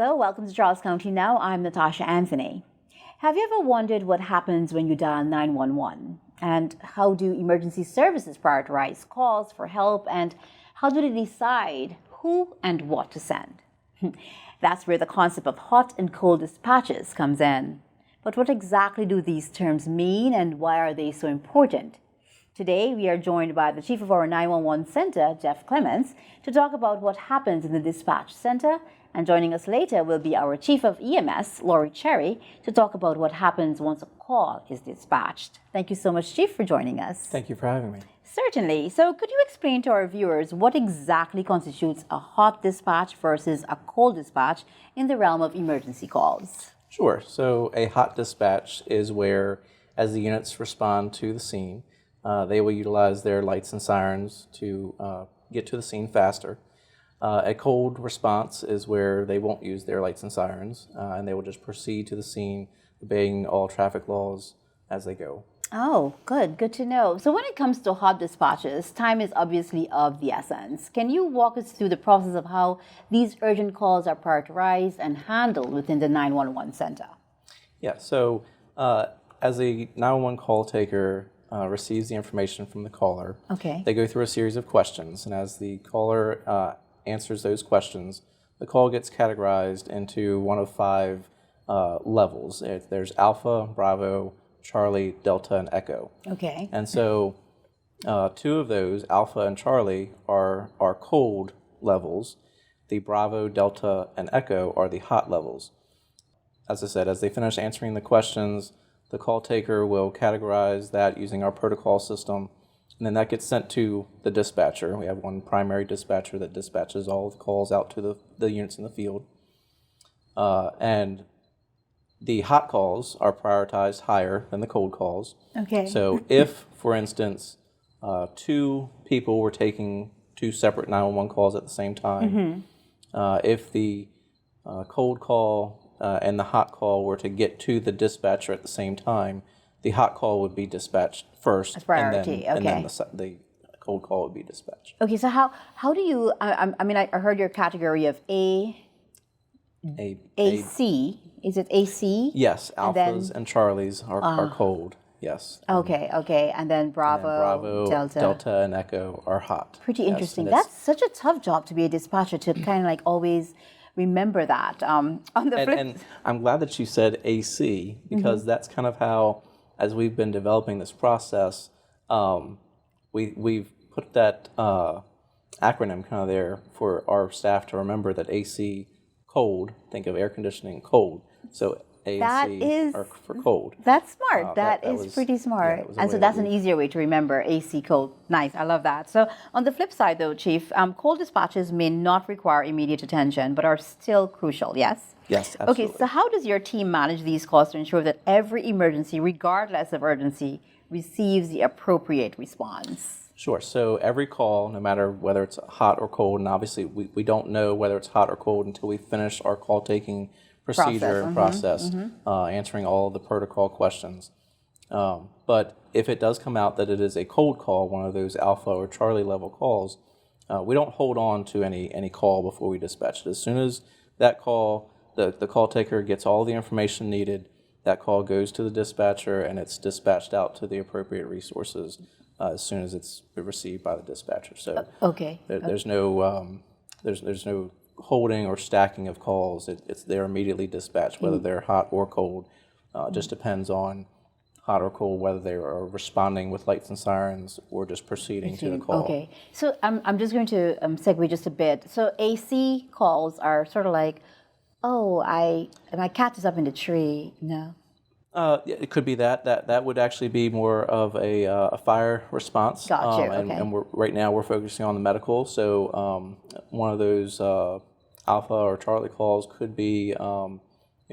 Hello, welcome to Charles County Now. I'm Natasha Anthony. Have you ever wondered what happens when you dial 911? And how do emergency services prioritize calls for help? And how do they decide who and what to send? That's where the concept of hot and cold dispatches comes in. But what exactly do these terms mean and why are they so important? Today, we are joined by the chief of our 911 center, Jeff Clements, to talk about what happens in the dispatch center. And joining us later will be our chief of EMS, Lori Cherry, to talk about what happens once a call is dispatched. Thank you so much, Chief, for joining us. Thank you for having me. Certainly. So could you explain to our viewers what exactly constitutes a hot dispatch versus a cold dispatch in the realm of emergency calls? Sure. So a hot dispatch is where, as the units respond to the scene, they will utilize their lights and sirens to get to the scene faster. A cold response is where they won't use their lights and sirens, and they will just proceed to the scene, obeying all traffic laws as they go. Oh, good. Good to know. So when it comes to hot dispatches, time is obviously of the essence. Can you walk us through the process of how these urgent calls are prioritized and handled within the 911 center? Yeah, so as a 911 call taker receives the information from the caller, they go through a series of questions, and as the caller answers those questions, the call gets categorized into one of five levels. There's Alpha, Bravo, Charlie, Delta, and Echo. Okay. And so two of those, Alpha and Charlie, are cold levels. The Bravo, Delta, and Echo are the hot levels. As I said, as they finish answering the questions, the call taker will categorize that using our protocol system, and then that gets sent to the dispatcher. We have one primary dispatcher that dispatches all of the calls out to the units in the field. And the hot calls are prioritized higher than the cold calls. Okay. So if, for instance, two people were taking two separate 911 calls at the same time, if the cold call and the hot call were to get to the dispatcher at the same time, the hot call would be dispatched first, as priority. and then the cold call would be dispatched. Okay, so how do you? I mean, I heard your category of AC. Is it AC? Yes, Alphas and Charlies are cold. Yes. Okay, and then Bravo, Delta, and Echo are hot. Pretty interesting. That's such a tough job to be a dispatcher, to kind of like always remember that. On the flip, and I'm glad that you said AC, because that's kind of how, as we've been developing this process, we've put that acronym kind of there for our staff to remember that AC, cold, think of air conditioning, cold. So A and C are for cold. That's smart. That is pretty smart. Yeah, and so that's an easier way to remember AC, cold. Nice. I love that. So on the flip side, though, Chief, cold dispatches may not require immediate attention, but are still crucial, yes? Yes, absolutely. Okay, so how does your team manage these calls to ensure that every emergency, regardless of urgency, receives the appropriate response? Sure. So every call, no matter whether it's hot or cold, and obviously we don't know whether it's hot or cold until we finish our call taking procedure and process, answering all of the protocol questions. But if it does come out that it is a cold call, one of those Alpha or Charlie level calls, we don't hold on to any call before we dispatch it. As soon as that call, the call taker gets all the information needed, that call goes to the dispatcher and it's dispatched out to the appropriate resources as soon as it's received by the dispatcher. So there's no holding or stacking of calls. They're immediately dispatched, whether they're hot or cold. Just depends on hot or cold, whether they are responding with lights and sirens or just proceeding to the call. Okay, so I'm just going to segue just a bit. So AC calls are sort of like, my cat is up in the tree. No. It could be that. That would actually be more of a fire response. Gotcha. And right now we're focusing on the medical. So one of those Alpha or Charlie calls could be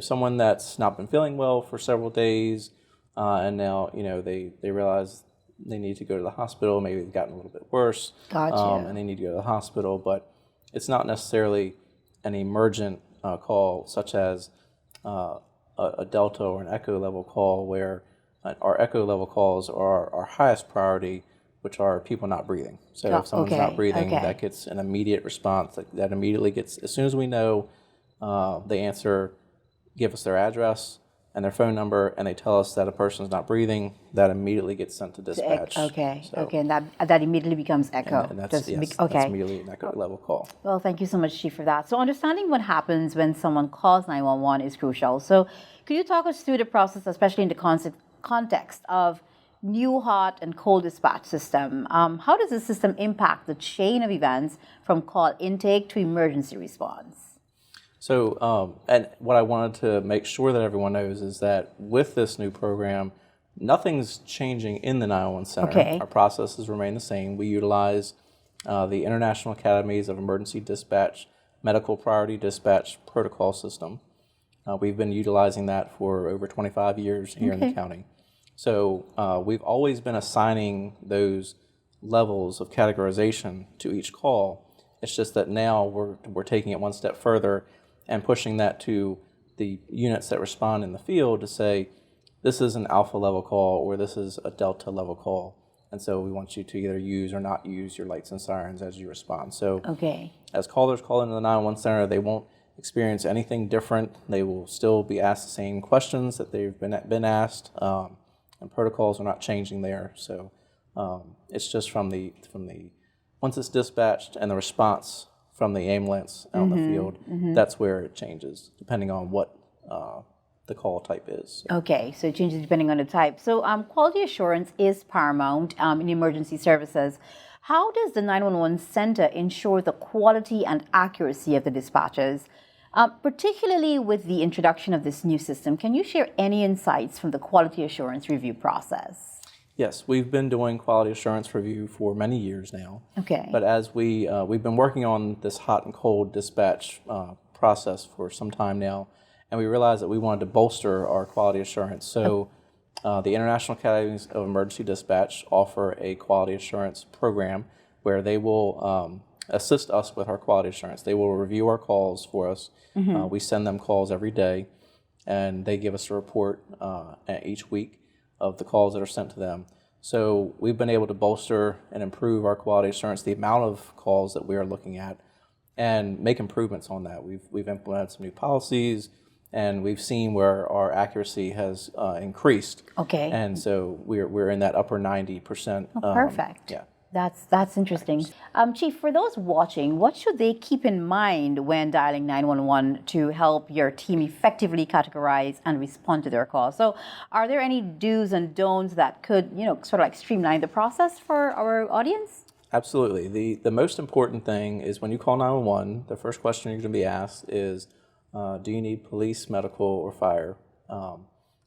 someone that's not been feeling well for several days, and now they realize they need to go to the hospital. Maybe they've gotten a little bit worse, and they need to go to the hospital. But it's not necessarily an emergent call, such as a Delta or an Echo level call, where our Echo level calls are our highest priority, which are people not breathing. So if someone's not breathing, that gets an immediate response. That immediately gets, as soon as we know They give us their address and their phone number, and they tell us that a person's not breathing. That immediately gets sent to dispatch. Okay, and that immediately becomes echo. And that's immediately an echo level call. Well, thank you so much, Chief, for that. So understanding what happens when someone calls 911 is crucial. So could you talk us through the process, especially in the context of new hot and cold dispatch system? How does the system impact the chain of events from call intake to emergency response? So, and what I wanted to make sure that everyone knows is that with this new program, nothing's changing in the 911 Center. Okay. Our processes remain the same. We utilize the International Academies of Emergency Dispatch Medical Priority Dispatch Protocol System. We've been utilizing that for over 25 years here in the county. So we've always been assigning those levels of categorization to each call. It's just that now we're taking it one step further and pushing that to the units that respond in the field to say, this is an alpha level call or this is a delta level call. And so we want you to either use or not use your lights and sirens as you respond. So as callers call into the 911 Center, they won't experience anything different. They will still be asked the same questions that they've been asked, and protocols are not changing there. So it's just from the once it's dispatched and the response from the ambulance out in the field, that's where it changes, depending on what the call type is. Okay, so it changes depending on the type. So quality assurance is paramount in emergency services. How does the 911 Center ensure the quality and accuracy of the dispatches, particularly with the introduction of this new system? Can you share any insights from the quality assurance review process? Yes, we've been doing quality assurance review for many years now. Okay. But as we've been working on this hot and cold dispatch process for some time now, and we realized that we wanted to bolster our quality assurance. So the International Academies of Emergency Dispatch offer a quality assurance program where they will assist us with our quality assurance. They will review our calls for us. We send them calls every day, and they give us a report each week of the calls that are sent to them. So we've been able to bolster and improve our quality assurance, the amount of calls that we are looking at, and make improvements on that. We've implemented some new policies, and we've seen where our accuracy has increased. Okay. And so we're in that upper 90%. Perfect. Yeah. That's interesting. Chief, for those watching, what should they keep in mind when dialing 911 to help your team effectively categorize and respond to their calls? So are there any do's and don'ts that could, sort of like streamline the process for our audience? Absolutely. The most important thing is when you call 911, the first question you're going to be asked is, do you need police, medical, or fire?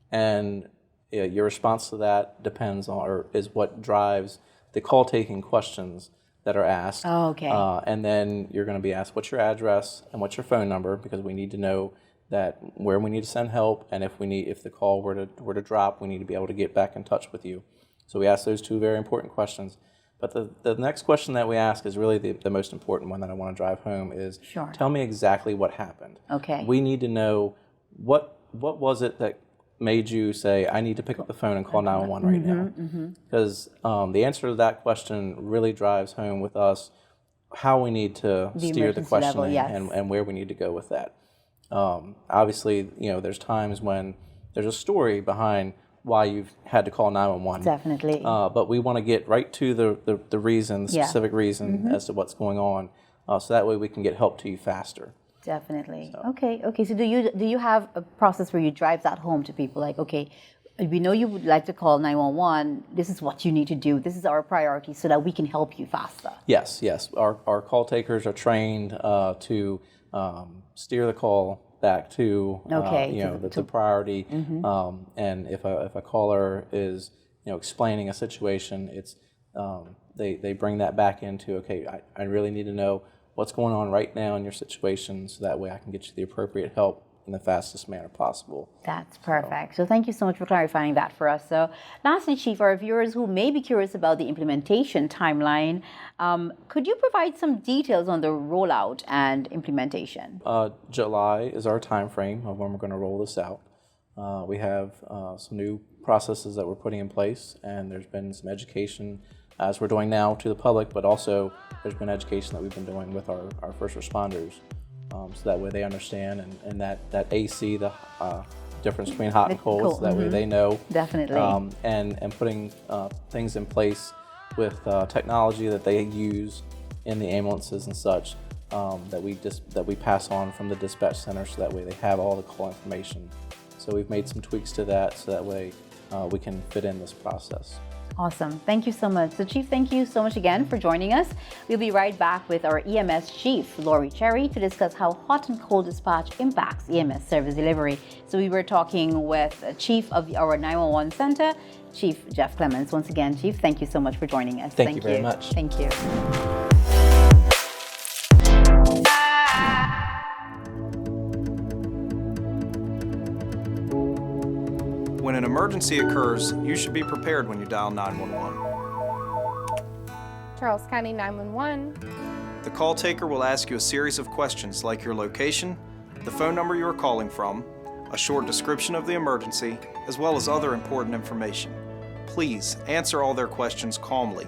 And your response to that depends on, or is what drives the call-taking questions that are asked. Oh, okay. And then you're going to be asked, what's your address and what's your phone number? Because we need to know that where we need to send help, and if the call were to drop, we need to be able to get back in touch with you. So we ask those two very important questions. But the next question that we ask is really the most important one that I want to drive home is, tell me exactly what happened. Okay. We need to know what was it that made you say, I need to pick up the phone and call 911 right now? Because the answer to that question really drives home with us how we need to steer the questioning and where we need to go with that. Obviously, there's times when there's a story behind why you've had to call 911. Definitely. But we want to get right to the reason, the specific reason as to what's going on, so that way we can get help to you faster. Definitely. So. Okay. So do you have a process where you drive that home to people? Like, okay, we know you would like to call 911. This is what you need to do. This is our priority, so that we can help you faster. Yes. Our call takers are trained to steer the call back to the priority. And if a caller is explaining a situation, it's they bring that back into, okay, I really need to know what's going on right now in your situation, so that way I can get you the appropriate help in the fastest manner possible. That's perfect. So thank you so much for clarifying that for us. So lastly, Chief, our viewers who may be curious about the implementation timeline, could you provide some details on the rollout and implementation? July is our time frame of when we're going to roll this out. We have some new processes that we're putting in place, and there's been some education as we're doing now to the public, but also there's been education that we've been doing with our first responders so that way they understand, and that AC, the difference between hot and cold, so that way they know. Definitely. And putting things in place with technology that they use in the ambulances and such, that we pass on from the dispatch center, so that way they have all the call information. So we've made some tweaks to that, so that way we can fit in this process. Awesome. Thank you so much. So Chief, thank you so much again for joining us. We'll be right back with our EMS Chief, Lori Cherry, to discuss how hot and cold dispatch impacts EMS service delivery. So we were talking with Chief of our 911 Center, Chief Jeff Clements. Once again, Chief, thank you so much for joining us. Thank you very much. Thank you. When an emergency occurs, you should be prepared when you dial 911. Charles County 911. The call taker will ask you a series of questions like your location, the phone number you are calling from, a short description of the emergency, as well as other important information. Please answer all their questions calmly.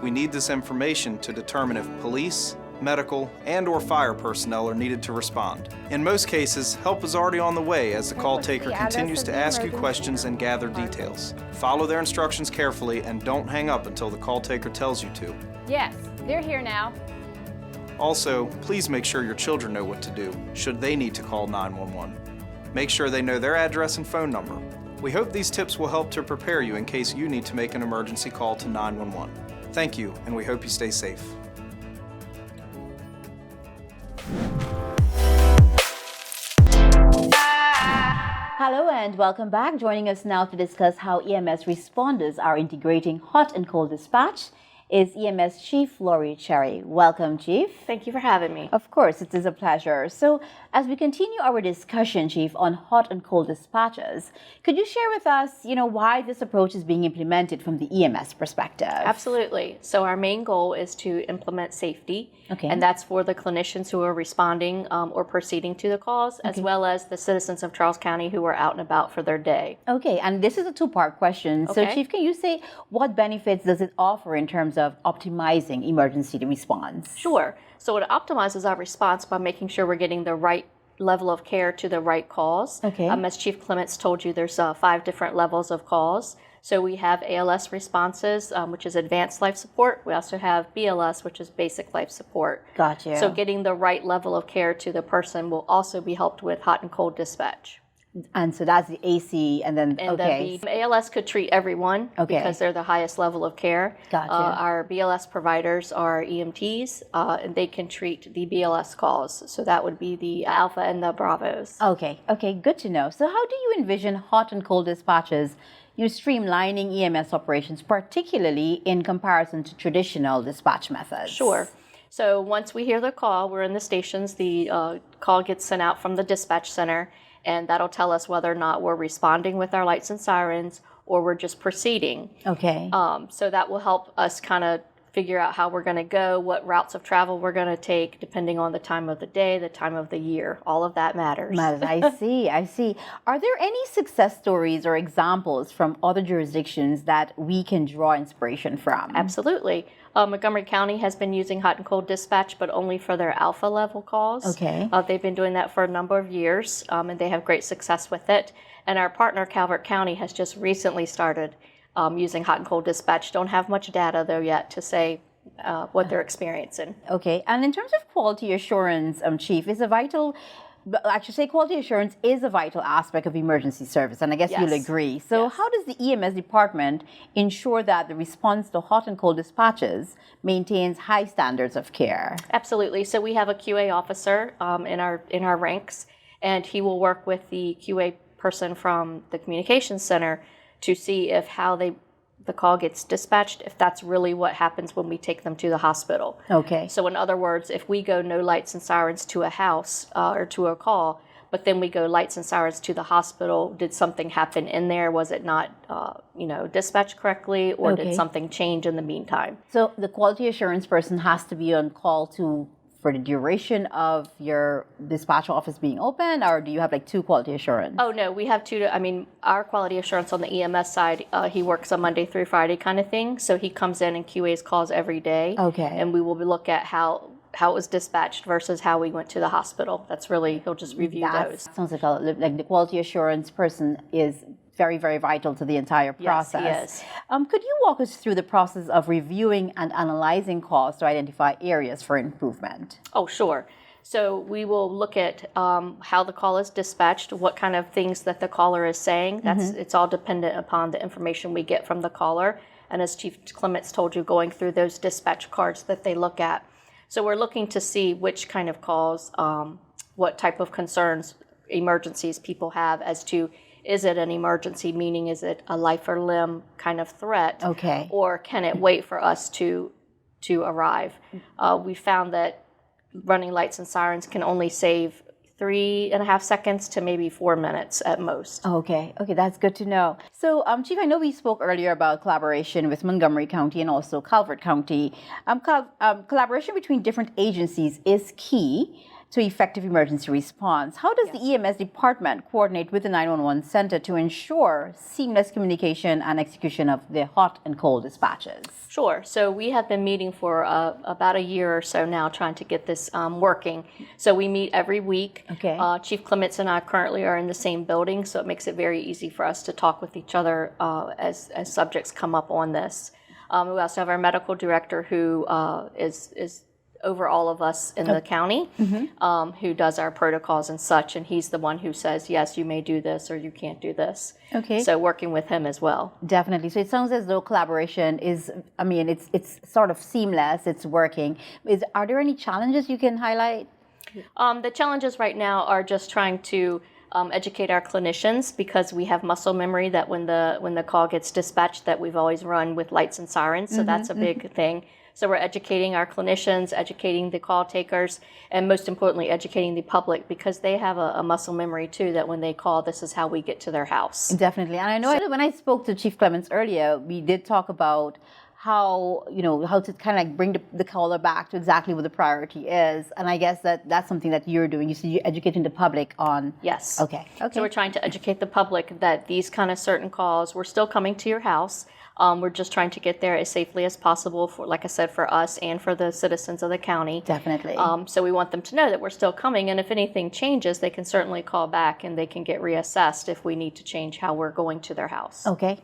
We need this information to determine if police, medical, and/or fire personnel are needed to respond. In most cases, help is already on the way as the call taker continues to ask you questions and gather details. Follow their instructions carefully and don't hang up until the call taker tells you to. Yes, they're here now. Also, please make sure your children know what to do should they need to call 911. Make sure they know their address and phone number. We hope these tips will help to prepare you in case you need to make an emergency call to 911. Thank you, and we hope you stay safe. Hello and welcome back. Joining us now to discuss how EMS responders are integrating hot and cold dispatch is EMS Chief Lori Cherry. Welcome, Chief. Thank you for having me. Of course, it is a pleasure. So, as we continue our discussion, Chief, on hot and cold dispatches, could you share with us, why this approach is being implemented from the EMS perspective? Absolutely. So our main goal is to implement safety, and that's for the clinicians who are responding or proceeding to the calls, as well as the citizens of Charles County who are out and about for their day. Okay, and this is a two-part question. So, Chief, can you say what benefits does it offer in terms of optimizing emergency response? Sure. So it optimizes our response by making sure we're getting the right level of care to the right calls. As Chief Clements told you, there's 5 different levels of calls. So we have ALS responses, which is advanced life support. We also have BLS, which is basic life support. Gotcha. So getting the right level of care to the person will also be helped with hot and cold dispatch. And so that's the AC, and then, The ALS could treat everyone because they're the highest level of care. Gotcha. Our BLS providers are EMTs, and they can treat the BLS calls. So that would be the Alpha and the Bravos. Okay, good to know. So how do you envision hot and cold dispatches, streamlining EMS operations, particularly in comparison to traditional dispatch methods? Sure. So once we hear the call, we're in the stations, the call gets sent out from the dispatch center, and that'll tell us whether or not we're responding with our lights and sirens or we're just proceeding. Okay. So that will help us kind of figure out how we're going to go, what routes of travel we're going to take, depending on the time of the day, the time of the year. All of that matters. I see. Are there any success stories or examples from other jurisdictions that we can draw inspiration from? Absolutely. Montgomery County has been using hot and cold dispatch, but only for their alpha level calls. Okay. They've been doing that for a number of years, and they have great success with it. And our partner, Calvert County, has just recently started using hot and cold dispatch. Don't have much data, though, yet to say what they're experiencing. Okay. And in terms of quality assurance, Chief, quality assurance is a vital aspect of emergency service, and I guess you'll agree. So how does the EMS department ensure that the response to hot and cold dispatches maintains high standards of care? Absolutely. So we have a QA officer in our ranks, and he will work with the QA person from the communications center to see if the call gets dispatched, if that's really what happens when we take them to the hospital. Okay. So in other words, if we go no lights and sirens to a house or to a call, but then we go lights and sirens to the hospital, did something happen in there? Was it not, dispatched correctly, or did something change in the meantime? So the quality assurance person has to be on call for the duration of your dispatch office being open, or do you have 2 quality assurance? Oh, no, we have 2. Our quality assurance on the EMS side, he works on Monday through Friday kind of thing. So he comes in and QAs calls every day. Okay. And we will look at how how it was dispatched versus how we went to the hospital. That's really, he'll just review those. Sounds like the quality assurance person is very, very vital to the entire process. Yes, he is. Could you walk us through the process of reviewing and analyzing calls to identify areas for improvement? Oh, sure. So we will look at how the call is dispatched, what kind of things that the caller is saying. It's all dependent upon the information we get from the caller. And as Chief Clements told you, going through those dispatch cards that they look at. So we're looking to see which kind of calls, what type of concerns, emergencies people have as to, is it an emergency, meaning is it a life or limb kind of threat? Okay. Or can it wait for us to arrive? We found that running lights and sirens can only save 3.5 seconds to maybe 4 minutes at most. Okay, that's good to know. So, Chief, I know we spoke earlier about collaboration with Montgomery County and also Calvert County. Collaboration between different agencies is key to effective emergency response. How does the EMS department coordinate with the 911 center to ensure seamless communication and execution of the hot and cold dispatches? Sure. So we have been meeting for about a year or so now trying to get this working. So we meet every week. Okay. Chief Clements and I currently are in the same building, so it makes it very easy for us to talk with each other as subjects come up on this. We also have our medical director who is over all of us in the county, who does our protocols and such, and he's the one who says, yes, you may do this or you can't do this. Okay. So working with him as well. Definitely. So it sounds as though collaboration is, it's sort of seamless, it's working. Are there any challenges you can highlight? The challenges right now are just trying to educate our clinicians, because we have muscle memory that when the call gets dispatched that we've always run with lights and sirens, so that's a big thing. So we're educating our clinicians, educating the call takers, and most importantly, educating the public, because they have a muscle memory too, that when they call, this is how we get to their house. Definitely. And I know when I spoke to Chief Clements earlier, we did talk about how to kind of like bring the caller back to exactly what the priority is. And I guess that's something that you're doing. You see, you're educating the public on. Yes. Okay. So we're trying to educate the public that these kind of certain calls, we're still coming to your house. We're just trying to get there as safely as possible, for, like I said, for us and for the citizens of the county. Definitely. So we want them to know that we're still coming, and if anything changes, they can certainly call back and they can get reassessed if we need to change how we're going to their house. Okay.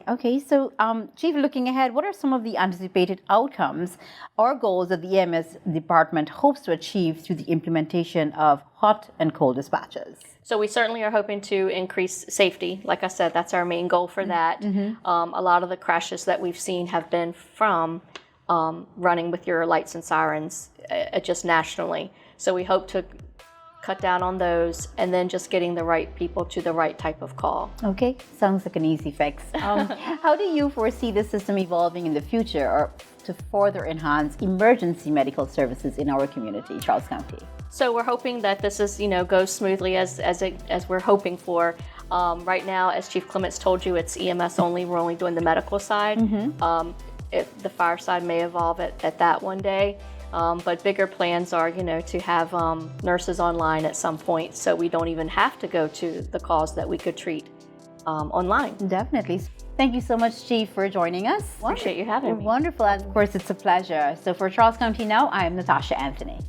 So, Chief, looking ahead, what are some of the anticipated outcomes or goals that the EMS department hopes to achieve through the implementation of hot and cold dispatches? So we certainly are hoping to increase safety. Like I said, that's our main goal for that. A lot of the crashes that we've seen have been from running with your lights and sirens just nationally. So we hope to cut down on those, and then just getting the right people to the right type of call. Okay, sounds like an easy fix. How do you foresee the system evolving in the future, or to further enhance emergency medical services in our community, Charles County? So we're hoping that this is, goes smoothly as we're hoping for. Right now, as Chief Clements told you, it's EMS only. We're only doing the medical side. The fire side may evolve at that one day. But bigger plans are, to have nurses online at some point, so we don't even have to go to the calls that we could treat online. Definitely. Thank you so much, Chief, for joining us. Appreciate you having me. Wonderful. And of course, it's a pleasure. So for Charles County Now, I am Natasha Anthony.